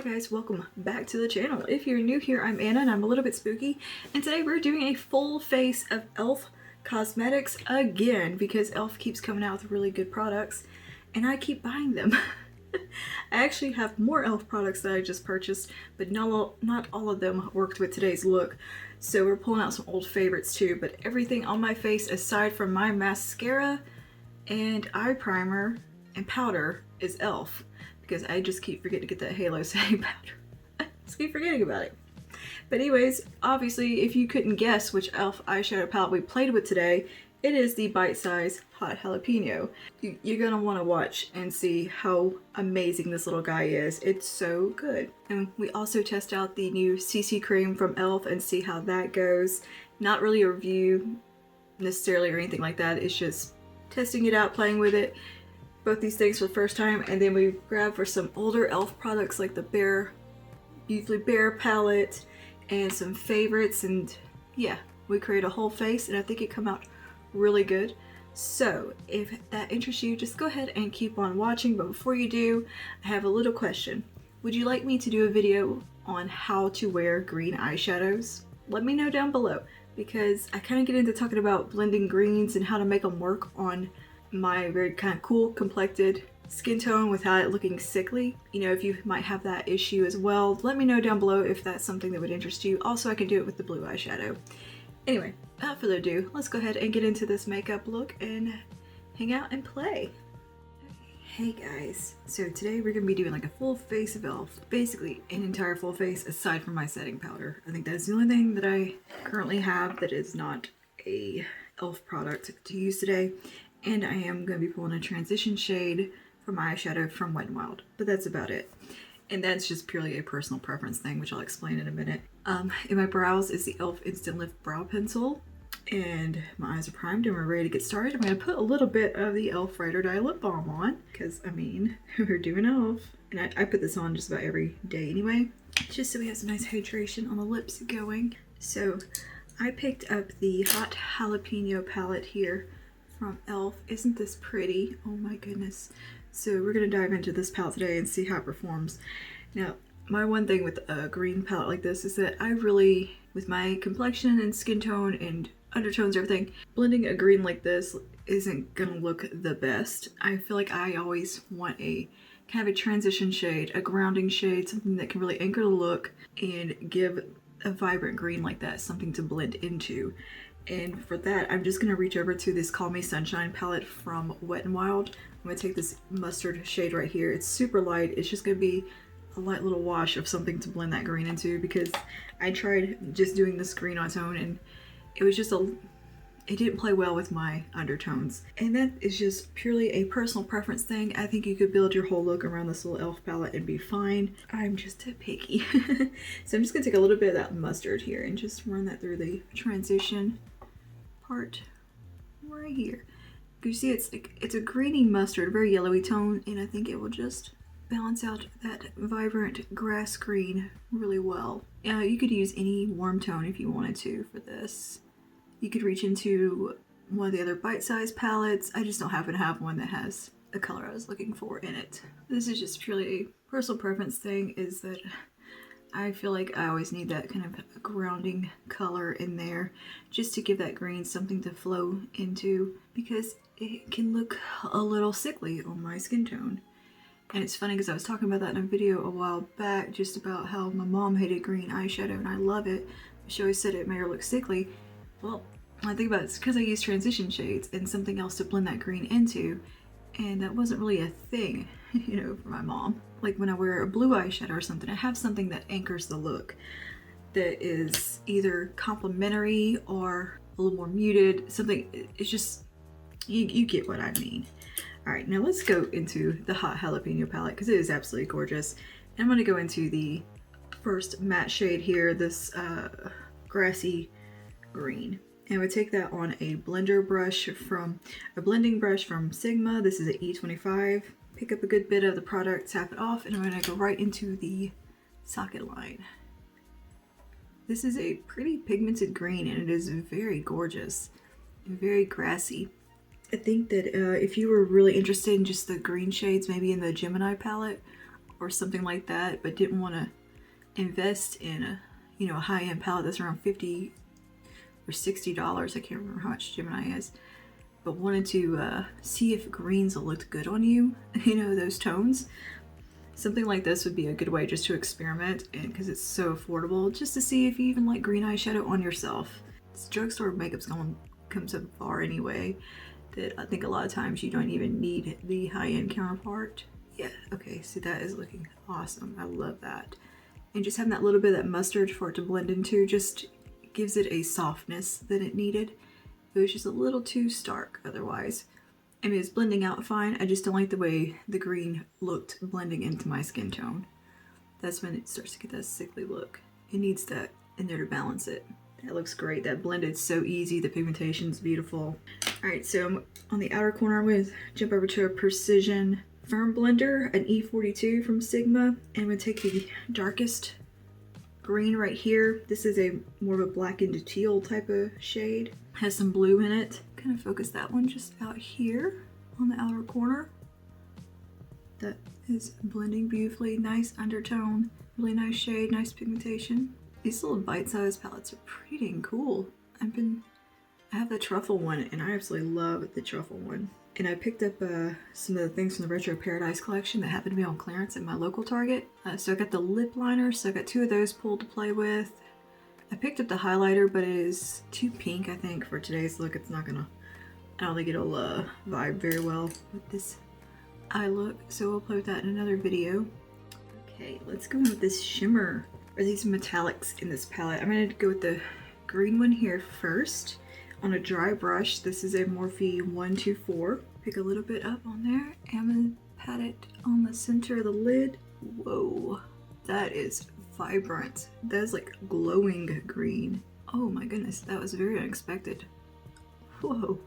guys, welcome back to the channel. If you're new here, I'm Anna and I'm a little bit spooky, and today we're doing a full face of e.l.f. cosmetics again because e.l.f. keeps coming out with really good products and I keep buying them. I actually have more e.l.f. products that I just purchased, but not all of them worked with today's look. So we're pulling out some old favorites too, but everything on my face aside from my mascara and eye primer and powder is e.l.f. because I just keep forgetting to get that Halo setting powder. Just keep forgetting about it. But anyways, obviously if you couldn't guess which e.l.f. eyeshadow palette we played with today, it is the Bite Size Hot Jalapeno. You're gonna want to watch and see how amazing this little guy is. It's so good. And we also test out the new CC Cream from e.l.f. and see how that goes. Not really a review necessarily or anything like that. It's just testing it out, playing with it. Both these things for the first time, and then we grabbed for some older e.l.f. products like the Beautifully Bare palette and some favorites, and yeah, we create a whole face and I think it come out really good. So if that interests you, just go ahead and keep on watching, but before you do, I have a little question. Would you like me to do a video on how to wear green eyeshadows? Let me know down below, because I kind of get into talking about blending greens and how to make them work on my very kind of cool complected skin tone without it looking sickly. You know, if you might have that issue as well, let me know down below if that's something that would interest you. Also, I can do it with the blue eyeshadow. Anyway, without further ado, let's go ahead and get into this makeup look and hang out and play. Hey guys, so today we're gonna be doing like a full face of e.l.f. Basically an entire full face aside from my setting powder. I think that's the only thing that I currently have that is not a e.l.f. product to use today. And I am going to be pulling a transition shade for my eyeshadow from Wet n Wild, but that's about it. And that's just purely a personal preference thing, which I'll explain in a minute. In my brows is the e.l.f. Instant Lift Brow Pencil, and my eyes are primed and we're ready to get started. I'm going to put a little bit of the e.l.f. Ride or Die Lip Balm on, because I mean, we're doing e.l.f. And I put this on just about every day anyway, just so we have some nice hydration on the lips going. So I picked up the Hot Jalapeno palette here from e.l.f. Isn't this pretty? Oh my goodness. So we're going to dive into this palette today and see how it performs. Now, my one thing with a green palette like this is that I really, with my complexion and skin tone and undertones and everything, blending a green like this isn't going to look the best. I feel like I always want a kind of a transition shade, a grounding shade, something that can really anchor the look and give a vibrant green like that something to blend into. And for that, I'm just going to reach over to this Call Me Sunshine palette from Wet n Wild. I'm going to take this mustard shade right here. It's super light. It's just going to be a light little wash of something to blend that green into, because I tried just doing this green on its own and it was just it didn't play well with my undertones. And that is just purely a personal preference thing. I think you could build your whole look around this little e.l.f. palette and be fine. I'm just a picky. So I'm just going to take a little bit of that mustard here and just run that through the transition part right here. You see it's a greeny mustard, very yellowy tone, and I think it will just balance out that vibrant grass green really well. You could use any warm tone if you wanted to for this. You could reach into one of the other bite-sized palettes. I just don't happen to have one that has the color I was looking for in it. This is just purely a personal preference thing, is that I feel like I always need that kind of grounding color in there just to give that green something to flow into, because it can look a little sickly on my skin tone. And it's funny because I was talking about that in a video a while back, just about how my mom hated green eyeshadow and I love it. She always said it made her look sickly. Well, when I think about it, it's because I use transition shades and something else to blend that green into, and that wasn't really a thing, you know, for my mom. Like when I wear a blue eyeshadow or something, I have something that anchors the look, that is either complementary or a little more muted, something. It's just, you get what I mean. All right, now let's go into the Hot Jalapeno palette because it is absolutely gorgeous. And I'm going to go into the first matte shade here, this grassy green. And we take that on a blending brush from Sigma. This is an E25. Pick up a good bit of the product, tap it off, and I'm going to go right into the socket line. This is a pretty pigmented green and it is very gorgeous and very grassy. I think that if you were really interested in just the green shades, maybe in the Gemini palette, or something like that, but didn't want to invest in a, you know, a high-end palette that's around $50 or $60. I can't remember how much Gemini is, but wanted to see if greens looked good on you, you know, those tones. Something like this would be a good way just to experiment, and because it's so affordable, just to see if you even like green eyeshadow on yourself. This drugstore makeup's come so far anyway that I think a lot of times you don't even need the high-end counterpart. Yeah, okay, so that is looking awesome. I love that. And just having that little bit of that mustard for it to blend into just gives it a softness that it needed. It was just a little too stark otherwise. I mean, it's blending out fine. I just don't like the way the green looked blending into my skin tone. That's when it starts to get that sickly look. It needs that in there to balance it. That looks great. That blended so easy. The pigmentation's beautiful. All right, so I'm on the outer corner. I'm going to jump over to a Precision Firm Blender, an E42 from Sigma. And I'm going to take the darkest green right here. This is a more of a black into teal type of shade. Has some blue in it. Kind of focus that one just out here on the outer corner. That is blending beautifully. Nice undertone, really nice shade, nice pigmentation. These little bite-sized palettes are pretty dang cool. I have the truffle one, and I absolutely love the truffle one. And I picked up some of the things from the Retro Paradise collection that happened to be on clearance at my local Target. So I got the lip liner, so I got 2 of those pulled to play with. I picked up the highlighter, but it is too pink, I think, for today's look. It's not gonna, I don't think it'll vibe very well with this eye look. So we'll play with that in another video. Okay, let's go in with this shimmer, or these metallics in this palette. I'm gonna go with the green one here first. On a dry brush, this is a Morphe 124. Pick a little bit up on there, and I'm gonna pat it on the center of the lid. Whoa, that is vibrant. That is like glowing green. Oh my goodness, that was very unexpected. Whoa,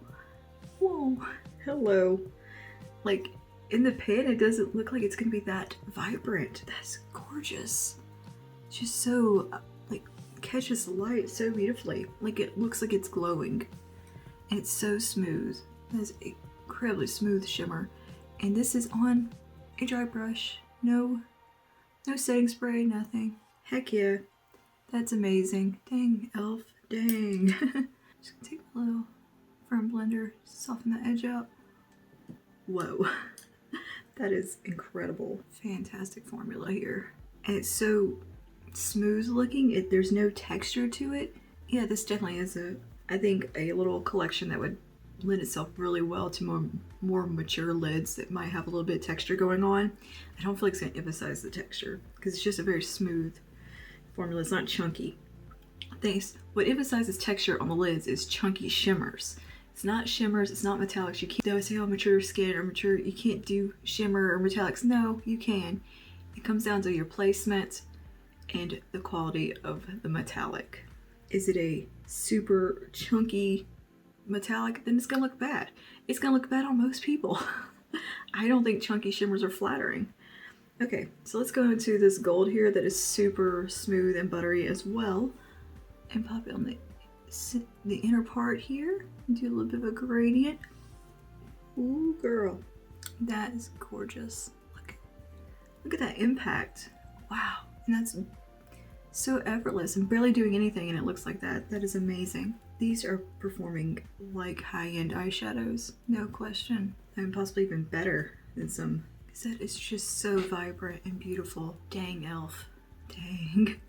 whoa, hello. Like in the pan, it doesn't look like it's gonna be that vibrant. That's gorgeous. Just so like catches the light so beautifully. Like it looks like it's glowing. And it's so smooth. That's incredibly smooth shimmer. And this is on a dry brush. No setting spray, nothing. Heck yeah. That's amazing. Dang, e.l.f. Dang. Just gonna take a little firm blender, soften the edge up. Whoa. That is incredible. Fantastic formula here. And it's so smooth looking. There's no texture to it. Yeah, this definitely is I think a little collection that would lend itself really well to more mature lids that might have a little bit of texture going on. I don't feel like it's going to emphasize the texture because it's just a very smooth formula. It's not chunky. What emphasizes texture on the lids is chunky shimmers. It's not shimmers, it's not metallics. You can't, they always say, oh, mature skin or mature, you can't do shimmer or metallics. No, you can. It comes down to your placement and the quality of the metallic. Is it a super chunky metallic? Then it's gonna look bad. It's gonna look bad on most people. I don't think chunky shimmers are flattering. Okay, so let's go into this gold here that is super smooth and buttery as well. And pop it on the inner part here. Do a little bit of a gradient. Ooh, girl. That is gorgeous. Look at that impact. Wow. And that's so effortless and barely doing anything and it looks like that. That is amazing. These are performing like high-end eyeshadows. No question. And possibly even better than some. Because that is just so vibrant and beautiful. Dang, e.l.f. Dang.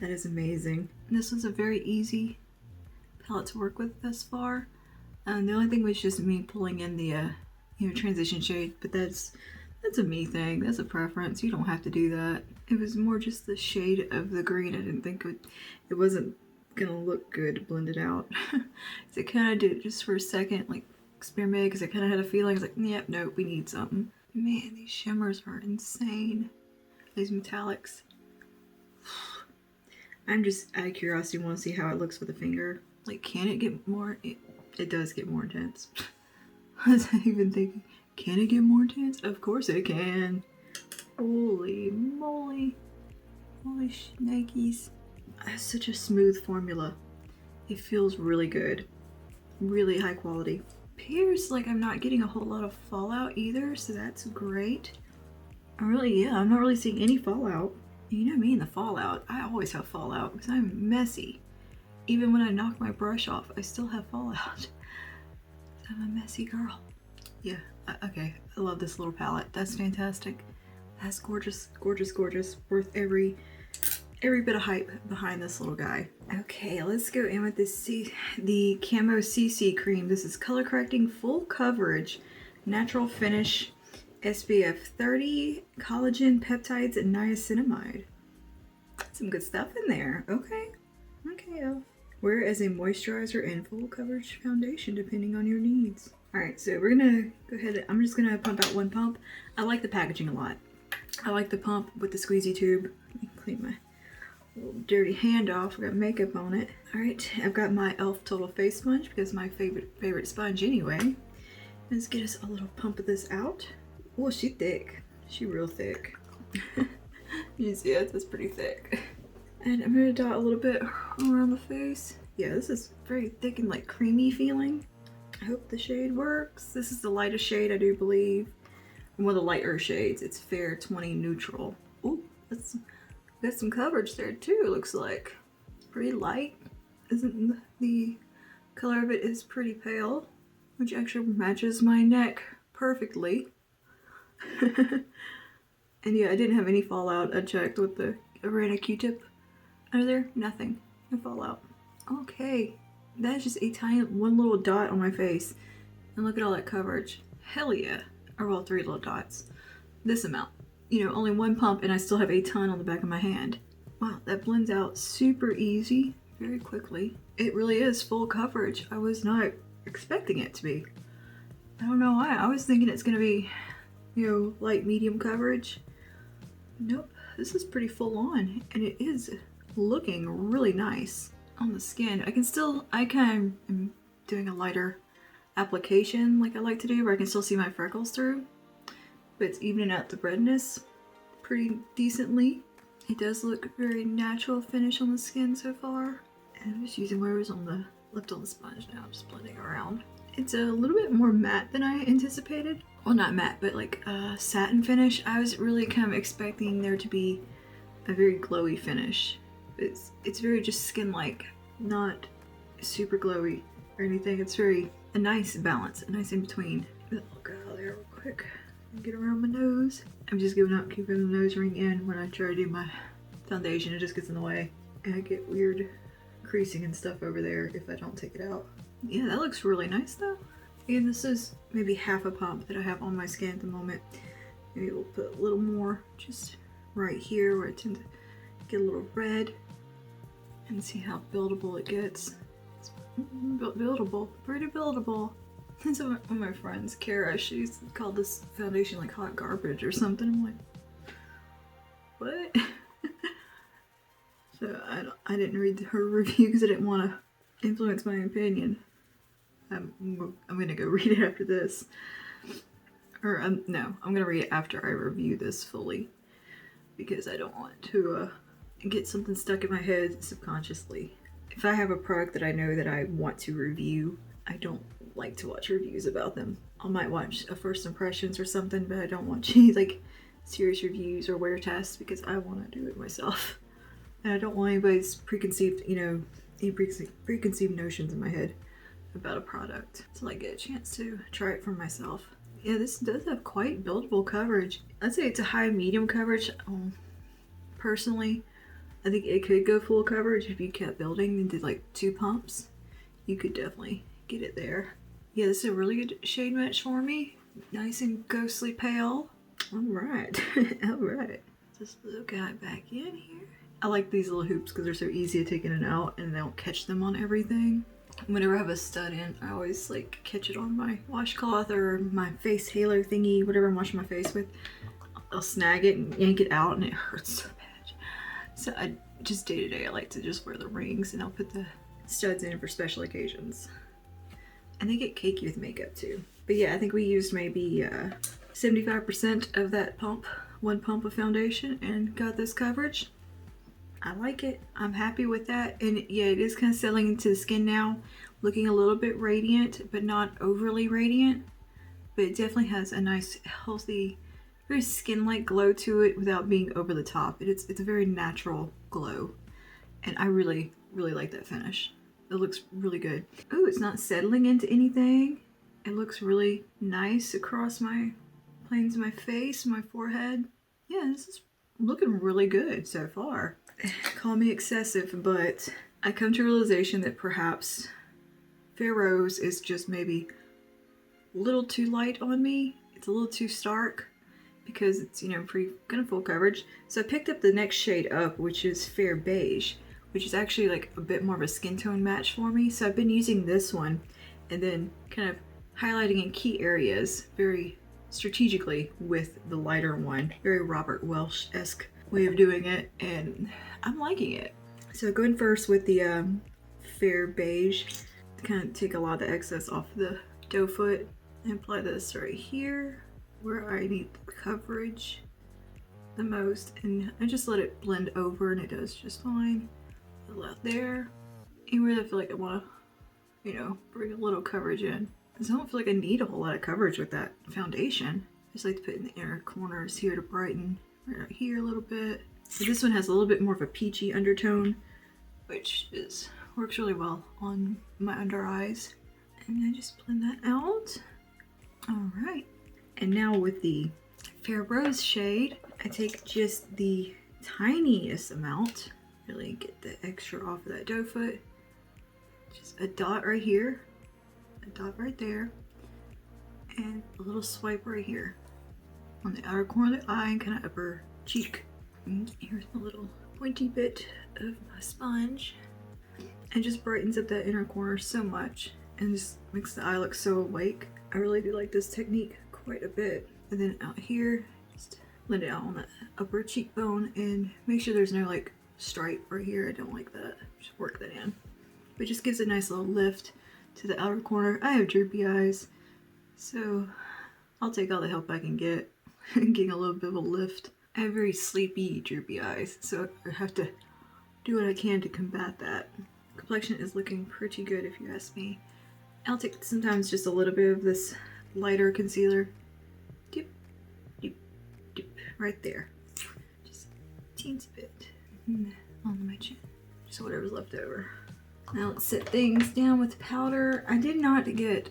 That is amazing. And this was a very easy palette to work with thus far. The only thing was just me pulling in the transition shade, but that's a me thing. That's a preference. You don't have to do that. It was more just the shade of the green. I didn't think it wasn't gonna look good blended out. So I kind of did it just for a second, like experiment, because I kind of had a feeling. I was like, yep, no, we need something. Man, these shimmers are insane. These metallics. I'm just out of curiosity, want to see how it looks with a finger. Like, can it get more? It does get more intense. I was even thinking, can it get more intense? Of course it can. Holy moly. Holy shnikes. That's such a smooth formula. It feels really good. Really high quality. Appears like I'm not getting a whole lot of fallout either, so that's great. I'm not really seeing any fallout. You know me and the fallout. I always have fallout because I'm messy. Even when I knock my brush off, I still have fallout. I'm a messy girl. Yeah, okay. I love this little palette. That's fantastic. That's gorgeous, gorgeous, gorgeous. Worth every bit of hype behind this little guy. Okay, let's go in with the Camo CC Cream. This is color correcting, full coverage, natural finish, SPF 30, collagen, peptides, and niacinamide. Some good stuff in there. Okay. Okay. Wear as a moisturizer and full coverage foundation depending on your needs. Alright, so we're gonna go ahead. I'm just gonna pump out one pump. I like the packaging a lot. I like the pump with the squeezy tube. Let me clean my little dirty hand off. I got makeup on it. Alright, I've got my e.l.f. Total Face Sponge because my favorite sponge anyway. Let's get us a little pump of this out. Oh, she thick. She real thick. You see it? That's pretty thick. And I'm gonna dot a little bit around the face. Yeah, this is very thick and like creamy feeling. I hope the shade works. This is the lightest shade, I do believe. One of the lighter shades. It's Fair 20 Neutral. Ooh, that's got some coverage there too, looks like. Pretty light. Isn't the color of it is pretty pale, which actually matches my neck perfectly. And yeah, I didn't have any fallout. I checked with I ran a Q-tip under there. Nothing. No fallout. Okay. That's just a tiny one little dot on my face. And look at all that coverage. Hell yeah. Or well, 3 little dots. This amount. You know, only one pump and I still have a ton on the back of my hand. Wow, that blends out super easy, very quickly. It really is full coverage. I was not expecting it to be. I don't know why. I was thinking it's gonna be, you know, light medium coverage. Nope, this is pretty full on and it is looking really nice on the skin. I kind of am doing a lighter application like I like to do where I can still see my freckles through, but it's evening out the redness pretty decently. It does look very natural finish on the skin so far. And I'm just using whatever's left on the sponge now. I'm just blending around. It's a little bit more matte than I anticipated. Well, not matte, but like a satin finish. I was really kind of expecting there to be a very glowy finish. It's very just skin-like, not super glowy or anything. It's very a nice balance, a nice in between. I'll get out of there real quick and get around my nose. I'm just giving up keeping the nose ring in when I try to do my foundation. It just gets in the way and I get weird creasing and stuff over there if I don't take it out. Yeah, that looks really nice though. And this is maybe half a pump that I have on my skin at the moment. Maybe we'll put a little more just right here where I tend to get a little red and see how buildable it gets. It's buildable, pretty buildable. And so one of my friends, Kara, she's called this foundation like hot garbage or something. I'm like, what? So I didn't read her review because I didn't want to influence my opinion. I'm gonna go read it after this. Or no, I'm gonna read it after I review this fully because I don't want to get something stuck in my head subconsciously. If I have a product that I know that I want to review, I don't like to watch reviews about them. I might watch a first impressions or something, but I don't watch any like serious reviews or wear tests because I want to do it myself. And I don't want anybody's preconceived, you know, any preconceived notions in my head about a product until I get a chance to try it for myself. Yeah, this does have quite buildable coverage. I'd say it's a high medium coverage. Personally, I think it could go full coverage if you kept building and did like 2 pumps. You could definitely get it there. Yeah, this is a really good shade match for me. Nice and ghostly pale. All right, all right. This little guy back in here. I like these little hoops because they're so easy to take in and out and they don't catch them on everything. Whenever I have a stud in, I always like catch it on my washcloth or my face halo thingy, whatever I'm washing my face with. I'll snag it and yank it out and it hurts so bad. So I just day to day I like to just wear the rings and I'll put the studs in for special occasions. And they get cakey with makeup too. But yeah, I think we used maybe 75% of that pump, one pump of foundation and got this coverage. I like it. I'm happy with that. And yeah, it is kind of settling into the skin now, looking a little bit radiant, but not overly radiant. But it definitely has a nice, healthy very skin-like glow to it without being over the top. It's a very natural glow, and I really like that finish. It looks really good. Oh, it's not settling into anything. It looks really nice across my planes of my face, my forehead. Yeah, this is looking really good so far. Call me excessive, but I come to a realization that perhaps Fair Rose is just maybe a little too light on me. It's a little too stark because it's, you know, pretty kind of full coverage. So I picked up the next shade up, which is Fair Beige, which is actually like a bit more of a skin tone match for me. So I've been using this one and then kind of highlighting in key areas very strategically with the lighter one. Very Robert Welsh-esque way of doing it, and I'm liking it. So going first with the Fair Beige, to kind of take a lot of the excess off the doe foot and apply this right here where I need the coverage the most, and I just let it blend over and it does just fine. The left there, anywhere I feel like I want to, you know, bring a little coverage in. Because I don't feel like I need a whole lot of coverage with that foundation. I just like to put in the inner corners here to brighten right here a little bit. So this one has a little bit more of a peachy undertone, which works really well on my under eyes. And I just blend that out. All right. And now with the Fair Rose shade, I take just the tiniest amount, really get the extra off of that doe foot. Just a dot right here. A dot right there, and a little swipe right here on the outer corner of the eye and kind of upper cheek. And here's a little pointy bit of my sponge, and just brightens up that inner corner so much and just makes the eye look so awake. I really do like this technique quite a bit. And then out here, just blend it out on the upper cheekbone and make sure there's no like stripe right here. I don't like that. Just work that in. But it just gives a nice little lift to the outer corner. I have droopy eyes, so I'll take all the help I can get getting a little bit of a lift. I have very sleepy, droopy eyes, so I have to do what I can to combat that. Complexion is looking pretty good if you ask me. I'll take sometimes just a little bit of this lighter concealer. Dip, dip, dip, right there. Just a teensy bit on my chin. Just whatever's left over. Now let's set things down with powder. I did not get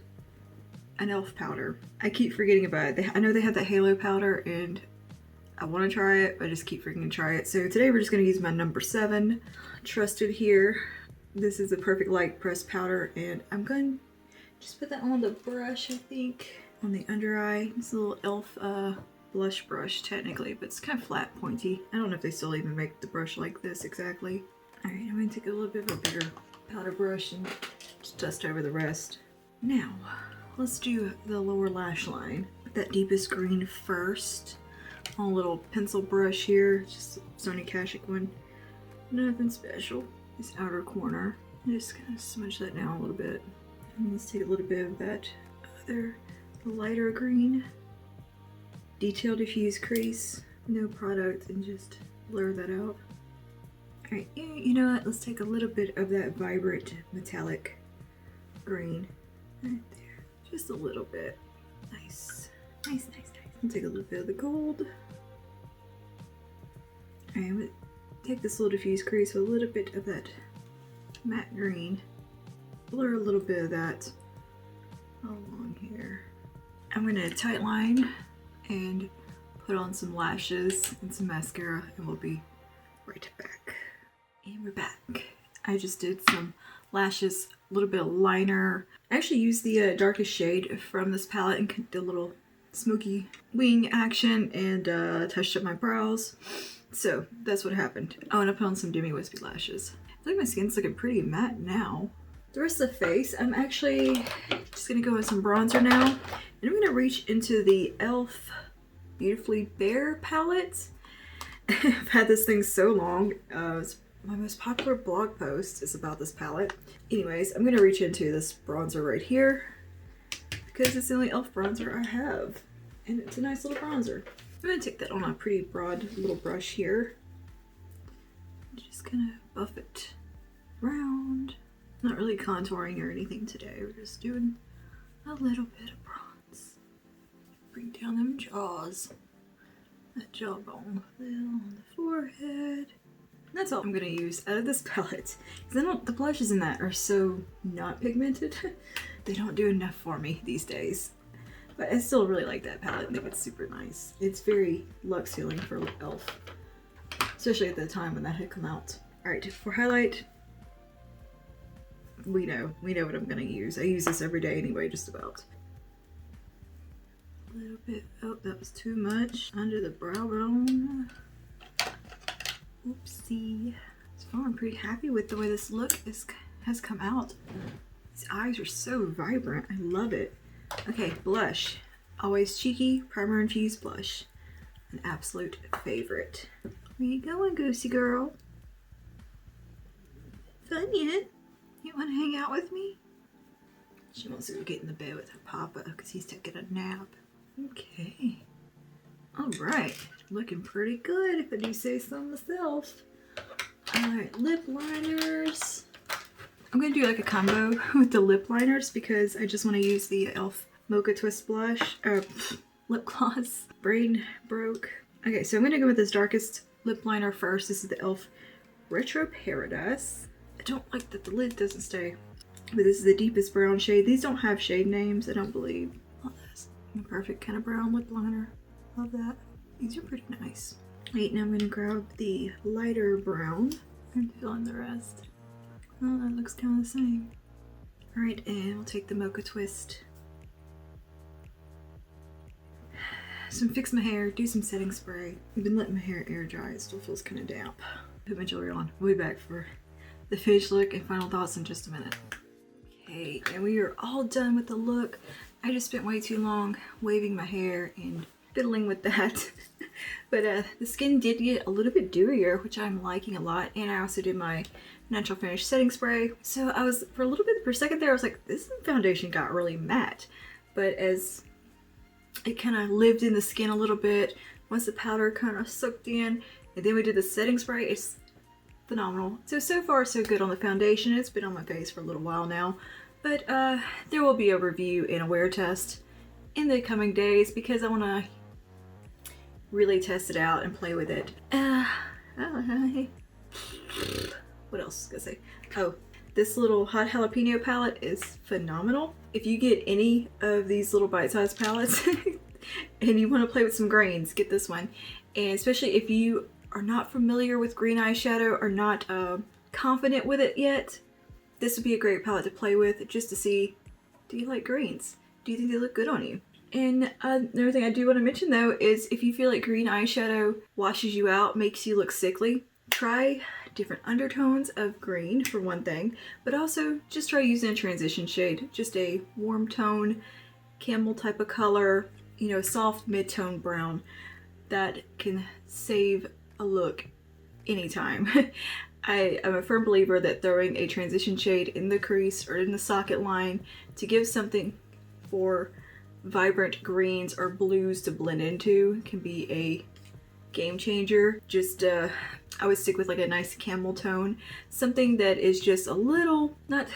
an e.l.f. powder. I keep forgetting about it. I know they have that halo powder and I want to try it, but I just keep forgetting to try it. So today we're just going to use my number 7 trusted here. This is a perfect light pressed powder, and I'm going to just put that on the brush, I think, on the under eye. It's a little e.l.f. Blush brush technically, but it's kind of flat, pointy. I don't know if they still even make the brush like this exactly. Alright, I'm going to take a little bit of a bigger powder brush and just dust over the rest. Now, let's do the lower lash line. Put that deepest green first. On a little pencil brush here, just a Sony Kashuk one. Nothing special. This outer corner. Just kind of smudge that down a little bit. And let's take a little bit of that other lighter green. Detail diffuse crease. No product, and just blur that out. Alright, you know what? Let's take a little bit of that vibrant metallic green. Right there. Just a little bit. Nice. Nice, nice, nice. I'll take a little bit of the gold. Alright, I'm going to take this little diffuse crease with a little bit of that matte green. Blur a little bit of that along here. I'm going to tight line and put on some lashes and some mascara, and we'll be right back. And we're back. I just did some lashes, a little bit of liner. I actually used the darkest shade from this palette and did a little smoky wing action and touched up my brows. So that's what happened. Oh, and I put on some Demi Wispy lashes. I feel like my skin's looking pretty matte now. The rest of the face, I'm actually just gonna go with some bronzer now. And I'm gonna reach into the e.l.f. Beautifully Bare palette. I've had this thing so long. It's my most popular blog post is about this palette. Anyways, I'm gonna reach into this bronzer right here because it's the only e.l.f. bronzer I have. And it's a nice little bronzer. I'm gonna take that on a pretty broad little brush here. Just gonna buff it around. Not really contouring or anything today. We're just doing a little bit of bronze. Bring down them jaws. that jawbone, on the forehead. That's all I'm gonna use out of this palette. Because the blushes in that are so not pigmented. They don't do enough for me these days. But I still really like that palette. I think it's super nice. It's very luxe healing for e.l.f. Especially at the time when that had come out. Alright, for highlight, we know what I'm gonna use. I use this every day anyway, just about. A little bit, oh, that was too much. Under the brow bone. Oopsie. So far I'm pretty happy with the way this look has come out. These eyes are so vibrant. I love it. Okay, blush. Always cheeky, primer infused blush. An absolute favorite. Where you going, Goosey girl? Fun yet? You want to hang out with me? She wants to go get in the bed with her papa because he's taking a nap. Okay. Alright. Looking pretty good if I do say so myself. Alright, lip liners. I'm going to do like a combo with the lip liners because I just want to use the e.l.f. Mocha Twist blush, lip gloss. Brain broke. Okay, so I'm going to go with this darkest lip liner first. This is the e.l.f. Retro Paradise. I don't like that the lid doesn't stay. But this is the deepest brown shade. These don't have shade names, I don't believe. Oh, that's a perfect kind of brown lip liner. Love that. These are pretty nice. Wait, now I'm going to grab the lighter brown and fill in the rest. Oh, that looks kind of the same. Alright, and we'll take the Mocha Twist. So fix my hair, do some setting spray. I've been letting my hair air dry, it still feels kind of damp. Put my jewelry on. We'll be back for the finish look and final thoughts in just a minute. Okay, and we are all done with the look. I just spent way too long waving my hair and fiddling with that. But the skin did get a little bit dewier, which I'm liking a lot. And I also did my natural finish setting spray. So I was, for a second there, I was like, this foundation got really matte. But as it kind of lived in the skin a little bit, once the powder kind of soaked in, and then we did the setting spray, it's phenomenal. So far so good on the foundation. It's been on my face for a little while now. But there will be a review and a wear test in the coming days because I want to really test it out and play with it. What else was I gonna say? Oh, this little hot jalapeno palette is phenomenal. If you get any of these little bite-sized palettes and you want to play with some grains, get this one. And especially if you are not familiar with green eyeshadow or not confident with it yet, this would be a great palette to play with just to see, do you like greens? Do you think they look good on you? And another thing I do want to mention though is if you feel like green eyeshadow washes you out, makes you look sickly, try different undertones of green for one thing, but also just try using a transition shade, just a warm tone, camel type of color, you know, soft mid-tone brown that can save a look anytime. I am a firm believer that throwing a transition shade in the crease or in the socket line to give something for vibrant greens or blues to blend into can be a game changer. Just I would stick with like a nice camel tone, something that is just a little, not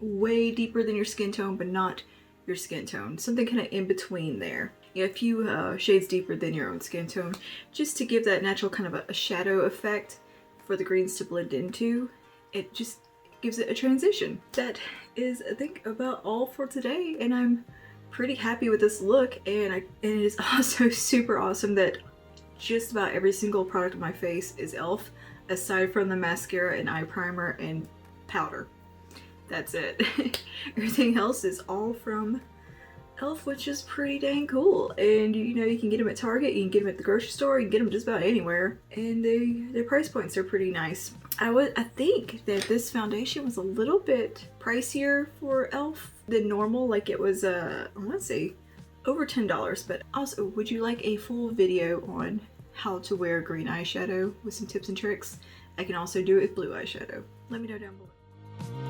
way deeper than your skin tone, but not your skin tone, something kind of in between there. Yeah, a few shades deeper than your own skin tone, just to give that natural kind of a shadow effect for the greens to blend into. It just gives it a transition. That is, I think, about all for today, and I'm pretty happy with this look. And it is also super awesome that just about every single product on my face is e.l.f. aside from the mascara and eye primer and powder. That's it. Everything else is all from e.l.f., which is pretty dang cool. And you know, you can get them at Target, you can get them at the grocery store, you can get them just about anywhere. And their price points are pretty nice. I think that this foundation was a little bit pricier for e.l.f. than normal. Like it was, I want to say over $10. But also, would you like a full video on how to wear green eyeshadow with some tips and tricks? I can also do it with blue eyeshadow. Let me know down below.